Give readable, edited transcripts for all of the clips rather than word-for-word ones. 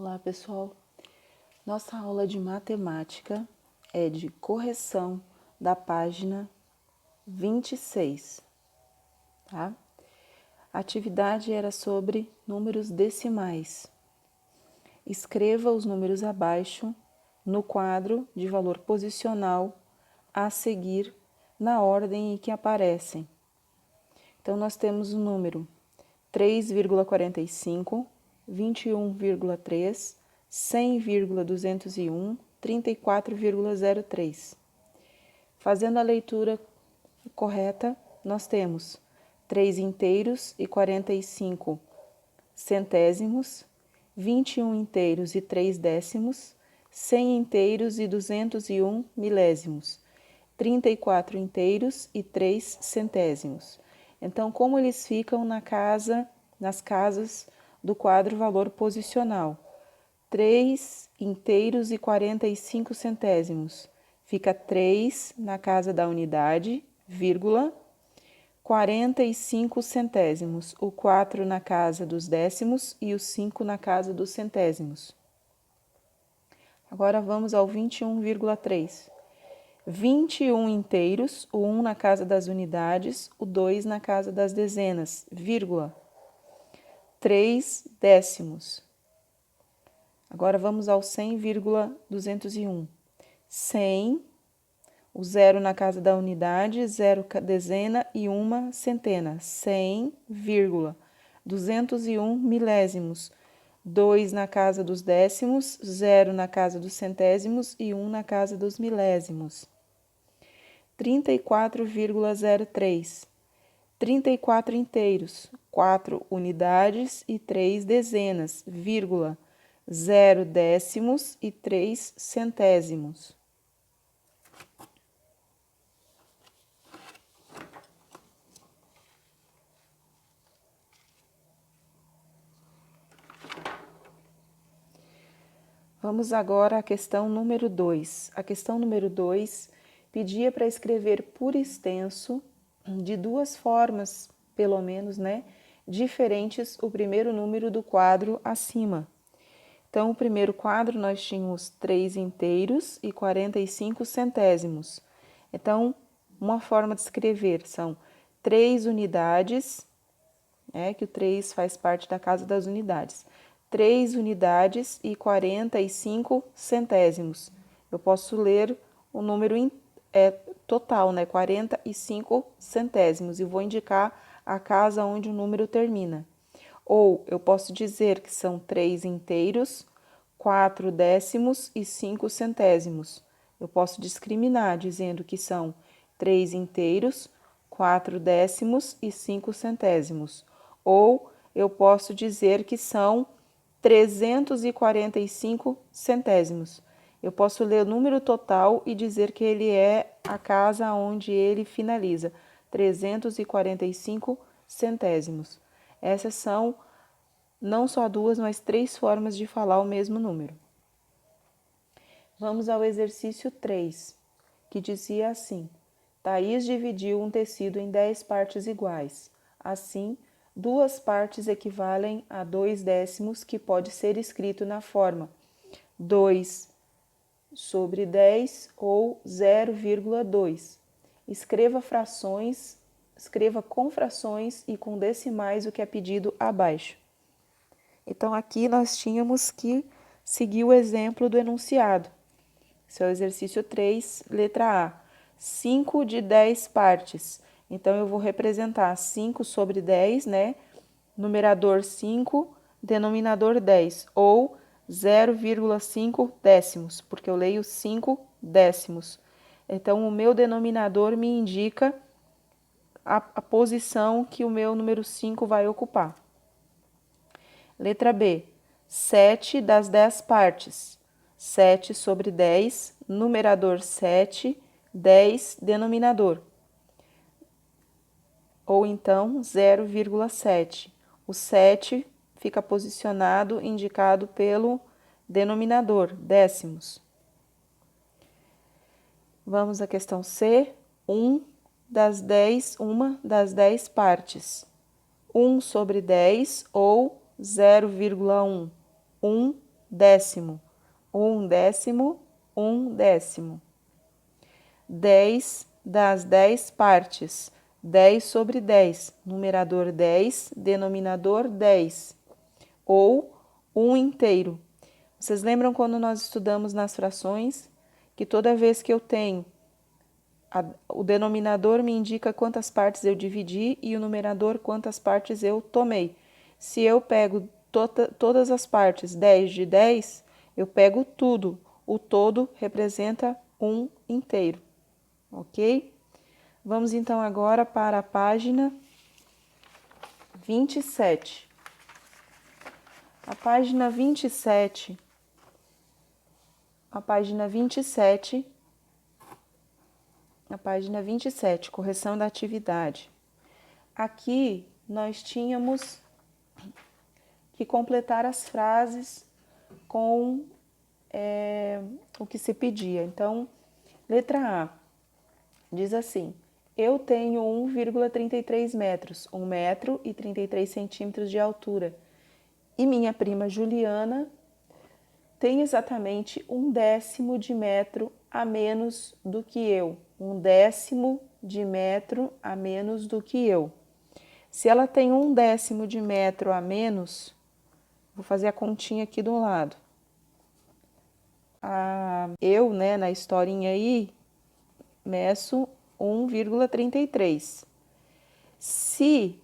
Olá, pessoal. Nossa aula de matemática é de correção da página 26, tá? A atividade era sobre números decimais. Escreva os números abaixo no quadro de valor posicional a seguir na ordem em que aparecem. Então, nós temos o número 3,45, 21,3, 100,201, 34,03. Fazendo a leitura correta, nós temos 3 inteiros e 45 centésimos, 21 inteiros e 3 décimos, 100 inteiros e 201 milésimos, 34 inteiros e 3 centésimos. Então, como eles ficam nas casas do quadro valor posicional? 3 inteiros e 45 centésimos. Fica 3 na casa da unidade, vírgula, 45 centésimos. O 4 na casa dos décimos e o 5 na casa dos centésimos. Agora vamos ao 21,3. 21 inteiros, o 1 na casa das unidades, o 2 na casa das dezenas, vírgula, 3 décimos. Agora vamos ao 100,201. 100, o 0 na casa da unidade, 0 dezena e 1 centena. 100, 201 milésimos. 2 na casa dos décimos, 0 na casa dos centésimos e 1 na casa dos milésimos. 34,03. 34 inteiros, 4 unidades e 3 dezenas, vírgula, 0 décimos e 3 centésimos. Vamos agora à questão número 2. A questão número 2 pedia para escrever por extenso, de duas formas, pelo menos, diferentes, o primeiro número do quadro acima. Então, o primeiro quadro nós tínhamos 3 inteiros e 45 centésimos. Então, uma forma de escrever são 3 unidades, que o 3 faz parte da casa das unidades. 3 unidades e 45 centésimos. Eu posso ler o número total, 45 centésimos, e vou indicar a casa onde o número termina. Ou eu posso dizer que são 3 inteiros, 4 décimos e 5 centésimos. Eu posso discriminar dizendo que são 3 inteiros, 4 décimos e 5 centésimos. Ou eu posso dizer que são 345 centésimos. Eu posso ler o número total e dizer que ele é a casa onde ele finaliza, 345 centésimos. Essas são não só 2, mas 3 formas de falar o mesmo número. Vamos ao exercício 3, que dizia assim: Thaís dividiu um tecido em 10 partes iguais. Assim, 2 partes equivalem a 2 décimos, que pode ser escrito na forma 2 sobre 10 ou 0,2. Escreva com frações e com decimais o que é pedido abaixo. Então, aqui nós tínhamos que seguir o exemplo do enunciado. Esse é o exercício 3, letra A. 5 de 10 partes. Então, eu vou representar 5 sobre 10, Numerador 5, denominador 10, ou 0,5 décimos, porque eu leio 5 décimos. Então, o meu denominador me indica a posição que o meu número 5 vai ocupar. Letra B. 7 das 10 partes. 7 sobre 10, numerador 7, 10, denominador. Ou então 0,7. O 7 fica posicionado, indicado pelo denominador, décimos. Vamos à questão C. 1 das 10 partes. 1 sobre 10 ou 0,1. 1 décimo. 1/10, 1/10. 10 das 10 partes. 10/10. Numerador 10, denominador 10. Ou 1 inteiro. Vocês lembram quando nós estudamos nas frações que toda vez que eu tenho o denominador me indica quantas partes eu dividi e o numerador quantas partes eu tomei. Se eu pego todas as partes 10 de 10, eu pego tudo. O todo representa um inteiro, ok? Vamos então agora para a página 27. A página 27, correção da atividade. Aqui nós tínhamos que completar as frases com o que se pedia. Então, letra A diz assim: eu tenho 1,33 metros, 1 metro e 33 centímetros de altura. E minha prima Juliana tem exatamente 1/10 de metro a menos do que eu. 1/10 de metro a menos do que eu. Se ela tem 1/10 de metro a menos, vou fazer a continha aqui do lado. Eu, né, na historinha aí, meço 1,33. Se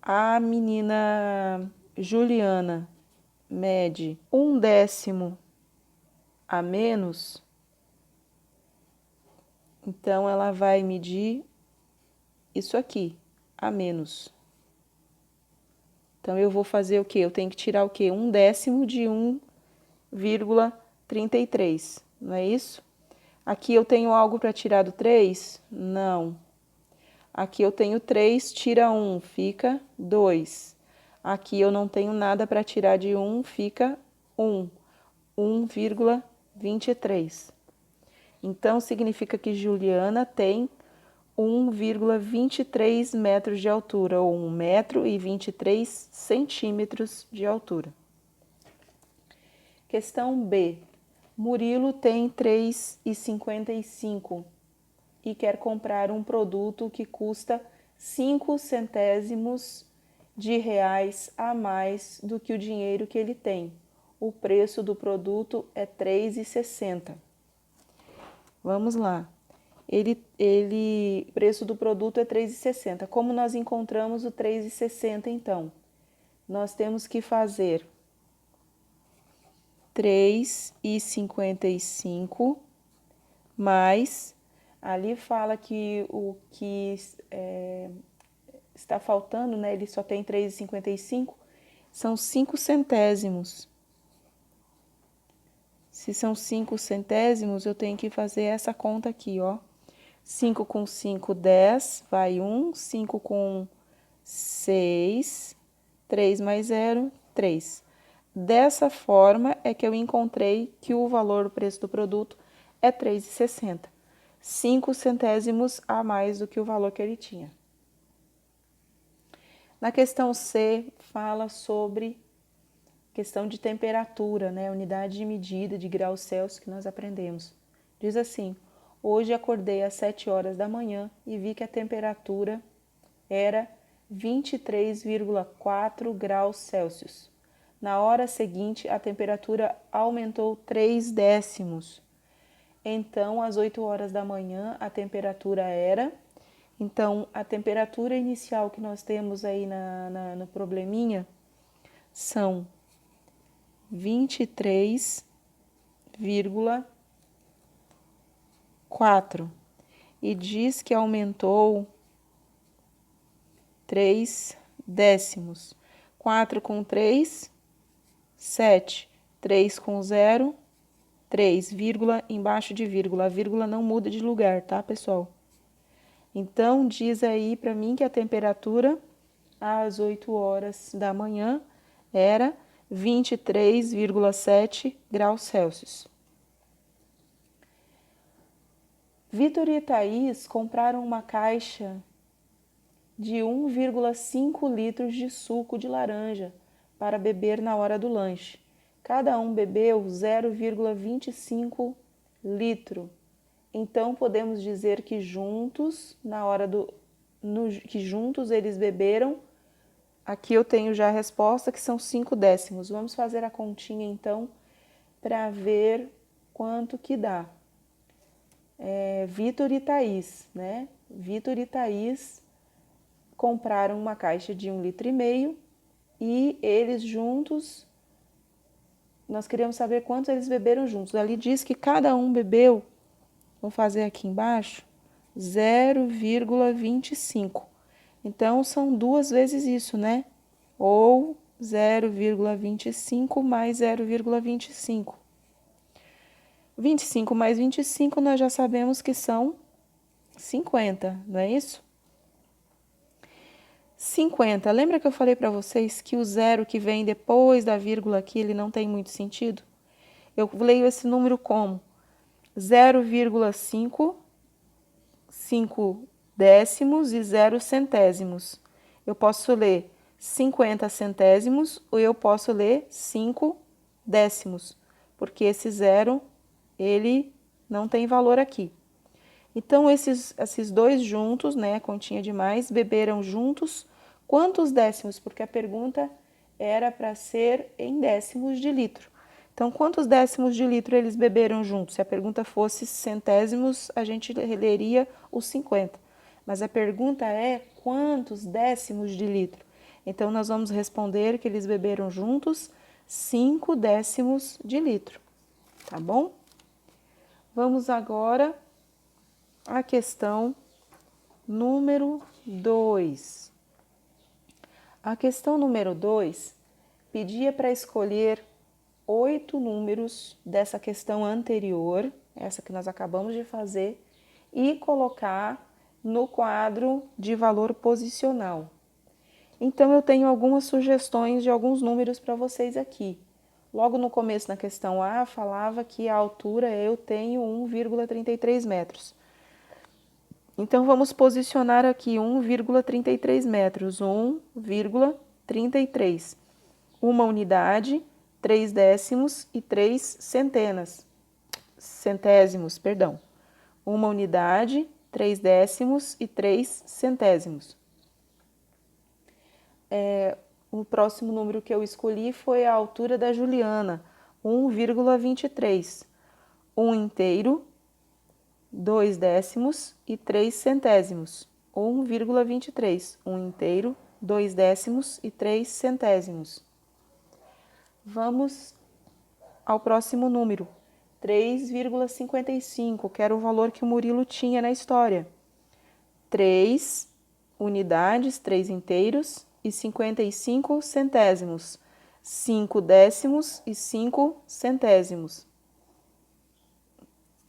a menina Juliana mede 1/10 a menos, então ela vai medir isso aqui, a menos. Então eu vou fazer o quê? Eu tenho que tirar o quê? 1/10 de 1,33, não é isso? Aqui eu tenho algo para tirar do 3? Não. Aqui eu tenho 3, tira 1, fica 2. Aqui eu não tenho nada para tirar de 1, fica 1. 1,23. Então, significa que Juliana tem 1,23 metros de altura, ou 1 metro e 23 centímetros de altura. Questão B. Murilo tem 3,55 e quer comprar um produto que custa 5 centésimos de reais a mais do que o dinheiro que ele tem. O preço do produto é 3,60. Vamos lá. O preço do produto é 3,60. Como nós encontramos o 3,60 então? Nós temos que fazer 3,55 mais, ali fala que o que está faltando, né? Ele só tem 3,55, são 5 centésimos. Se são 5 centésimos, eu tenho que fazer essa conta aqui, ó. 5 com 5, 10, vai 1. 5 com 6, 3 mais 0, 3. Dessa forma é que eu encontrei que o valor, o preço do produto é 3,60. 5 centésimos a mais do que o valor que ele tinha. Na questão C, fala sobre questão de temperatura, né? Unidade de medida de graus Celsius que nós aprendemos. Diz assim: hoje acordei às 7 horas da manhã e vi que a temperatura era 23,4 graus Celsius. Na hora seguinte, a temperatura aumentou 3 décimos. Então, às 8 horas da manhã, a temperatura era... Então, a temperatura inicial que nós temos aí no probleminha são 23,4 e diz que aumentou 3 décimos. 4 com 3, 7. 3 com 0, 3, vírgula embaixo de vírgula. A vírgula não muda de lugar, tá, pessoal? Então, diz aí para mim que a temperatura às 8 horas da manhã era 23,7 graus Celsius. Vitor e Thaís compraram uma caixa de 1,5 litros de suco de laranja para beber na hora do lanche. cada um bebeu 0,25 litro. Então, podemos dizer que juntos, que juntos eles beberam. Aqui eu tenho já a resposta, que são 5 décimos. Vamos fazer a continha, então, para ver quanto que dá. Vitor e Thaís, né? Vitor e Thaís compraram uma caixa de 1,5 litro e eles juntos, nós queríamos saber quantos eles beberam juntos. Ali diz que cada um bebeu, vou fazer aqui embaixo, 0,25. Então, são 2 vezes isso, né? Ou 0,25 mais 0,25. 25 mais 25, nós já sabemos que são 50, não é isso? 50. Lembra que eu falei para vocês que o zero que vem depois da vírgula aqui, ele não tem muito sentido? Eu leio esse número como 0,5, 5 décimos e 0 centésimos. Eu posso ler 50 centésimos ou eu posso ler 5 décimos, porque esse zero, ele não tem valor aqui. Então, esses dois juntos, né, continha de mais, beberam juntos quantos décimos? Porque a pergunta era para ser em décimos de litro. Então, quantos décimos de litro eles beberam juntos? Se a pergunta fosse centésimos, a gente leria os 50. Mas a pergunta é quantos décimos de litro? Então, nós vamos responder que eles beberam juntos 5 décimos de litro, tá bom? Vamos agora à questão número 2. A questão número 2 pedia para escolher 8 números dessa questão anterior, essa que nós acabamos de fazer, e colocar no quadro de valor posicional. Então, eu tenho algumas sugestões de alguns números para vocês aqui. Logo no começo, na questão A, falava que a altura eu tenho 1,33 metros. Então, vamos posicionar aqui 1,33 metros, 1,33. Uma unidade, 3 décimos e 3 centésimos, perdão. Uma unidade, 3 décimos e 3 centésimos. O próximo número que eu escolhi foi a altura da Juliana, 1,23. Um inteiro, 2 décimos e 3 centésimos. 1,23. Um inteiro, 2 décimos e 3 centésimos. Vamos ao próximo número, 3,55, que era o valor que o Murilo tinha na história. 3 unidades, 3 inteiros e 55 centésimos. 5 décimos e 5 centésimos.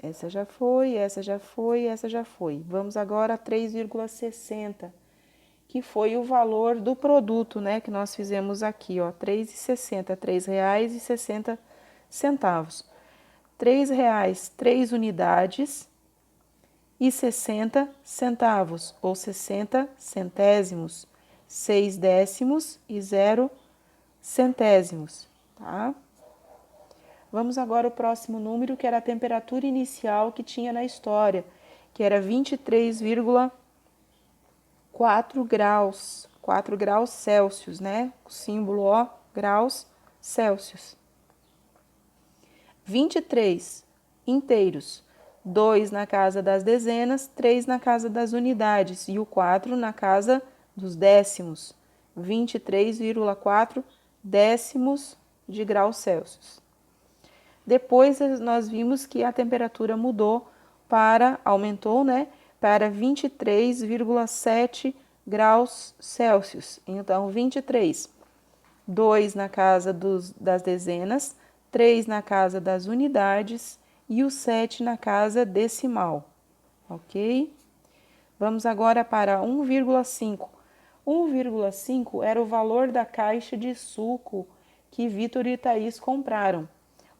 Essa já foi, essa já foi, essa já foi. Vamos agora a 3,60, que foi o valor do produto, né, que nós fizemos aqui, ó, 3,60, R$ 3,60. R$ 3,00, 3 unidades e 60 centavos, ou 60 centésimos, 6 décimos e 0 centésimos, tá? Vamos agora ao próximo número, que era a temperatura inicial que tinha na história, que era 23,4 graus, 4 graus Celsius, né? O símbolo O, graus Celsius. 23 inteiros, 2 na casa das dezenas, 3 na casa das unidades e o 4 na casa dos décimos. 23,4 décimos de graus Celsius. Depois nós vimos que a temperatura aumentou, né, para 23,7 graus Celsius. Então, 23, 2 na casa das dezenas, 3 na casa das unidades e o 7 na casa decimal, ok? Vamos agora para 1,5. 1,5 era o valor da caixa de suco que Vitor e Thaís compraram.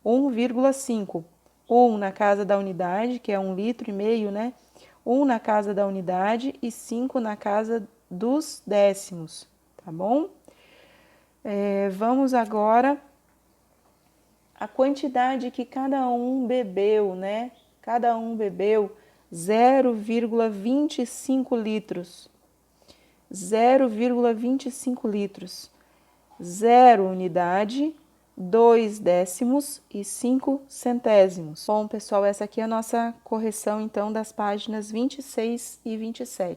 1,5. 1 na casa da unidade, que é 1,5 litro, né? 1 na casa da unidade e 5 na casa dos décimos, tá bom? Vamos agora a quantidade que cada um bebeu, né? Cada um bebeu 0,25 litros. 0,25 litros. 0 unidade, 2 décimos e 5 centésimos. Bom, pessoal, essa aqui é a nossa correção, então, das páginas 26 e 27.